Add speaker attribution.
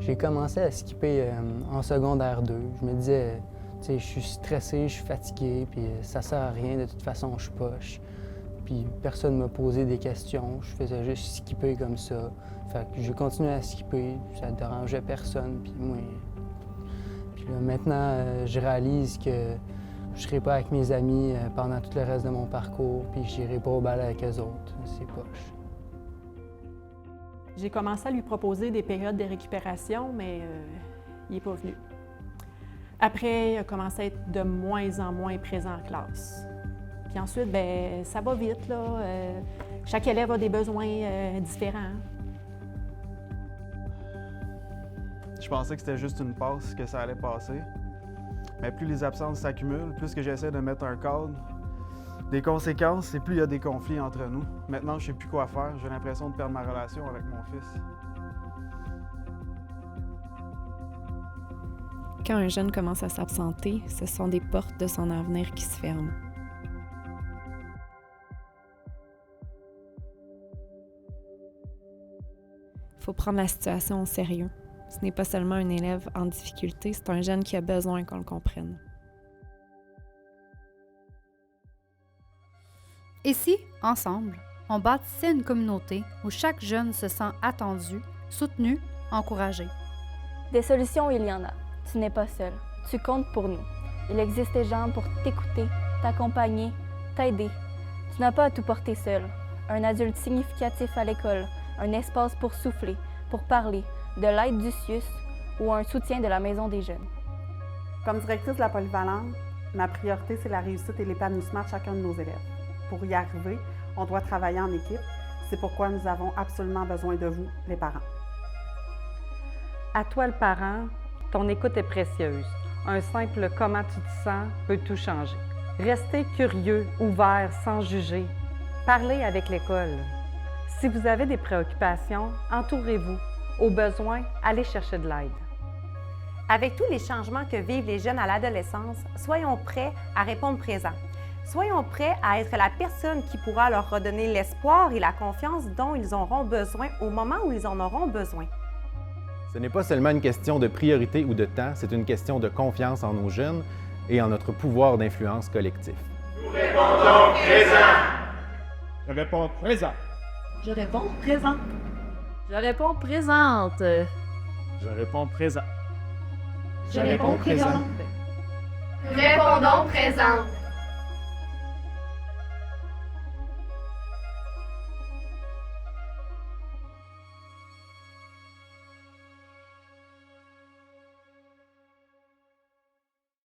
Speaker 1: J'ai commencé à skipper en secondaire 2. Je me disais, tu sais, je suis stressé, je suis fatigué, puis ça sert à rien, de toute façon, je suis poche. Puis personne ne m'a posé des questions, je faisais juste skipper comme ça. Fait que j'ai continué à skipper, ça ne dérangeait personne, puis moi... Puis là, maintenant, je réalise que je ne serai pas avec mes amis pendant tout le reste de mon parcours, puis je n'irai pas au bal avec eux autres. C'est poche.
Speaker 2: J'ai commencé à lui proposer des périodes de récupération, mais il n'est pas venu. Après, il a commencé à être de moins en moins présent en classe. Puis ensuite, bien, ça va vite, là. Chaque élève a des besoins différents.
Speaker 3: Je pensais que c'était juste une passe, que ça allait passer. Mais plus les absences s'accumulent, plus que j'essaie de mettre un cadre, des conséquences, et plus il y a des conflits entre nous. Maintenant, je ne sais plus quoi faire. J'ai l'impression de perdre ma relation avec mon fils.
Speaker 4: Quand un jeune commence à s'absenter, ce sont des portes de son avenir qui se ferment. Il faut prendre la situation au sérieux. Ce n'est pas seulement un élève en difficulté, c'est un jeune qui a besoin qu'on le comprenne.
Speaker 5: Et si, ensemble, on bâtissait une communauté où chaque jeune se sent attendu, soutenu, encouragé?
Speaker 6: Des solutions, il y en a. Tu n'es pas seul. Tu comptes pour nous. Il existe des gens pour t'écouter, t'accompagner, t'aider. Tu n'as pas à tout porter seul. Un adulte significatif à l'école, un espace pour souffler, pour parler, de l'aide du CIUS ou un soutien de la Maison des jeunes.
Speaker 7: Comme directrice de la polyvalente, ma priorité, c'est la réussite et l'épanouissement de chacun de nos élèves. Pour y arriver, on doit travailler en équipe. C'est pourquoi nous avons absolument besoin de vous, les parents.
Speaker 8: À toi, le parent, ton écoute est précieuse. Un simple « comment tu te sens » peut tout changer. Restez curieux, ouvert, sans juger. Parlez avec l'école. Si vous avez des préoccupations, entourez-vous. Au besoin, allez chercher de l'aide.
Speaker 9: Avec tous les changements que vivent les jeunes à l'adolescence, soyons prêts à répondre présent. Soyons prêts à être la personne qui pourra leur redonner l'espoir et la confiance dont ils auront besoin au moment où ils en auront besoin.
Speaker 10: Ce n'est pas seulement une question de priorité ou de temps, c'est une question de confiance en nos jeunes et en notre pouvoir d'influence collectif.
Speaker 11: Nous répondons présent.
Speaker 12: Je réponds présent.
Speaker 13: Je réponds présent.
Speaker 14: Je réponds présente.
Speaker 12: Je réponds présent.
Speaker 13: Je réponds présent.
Speaker 11: Répondons présent.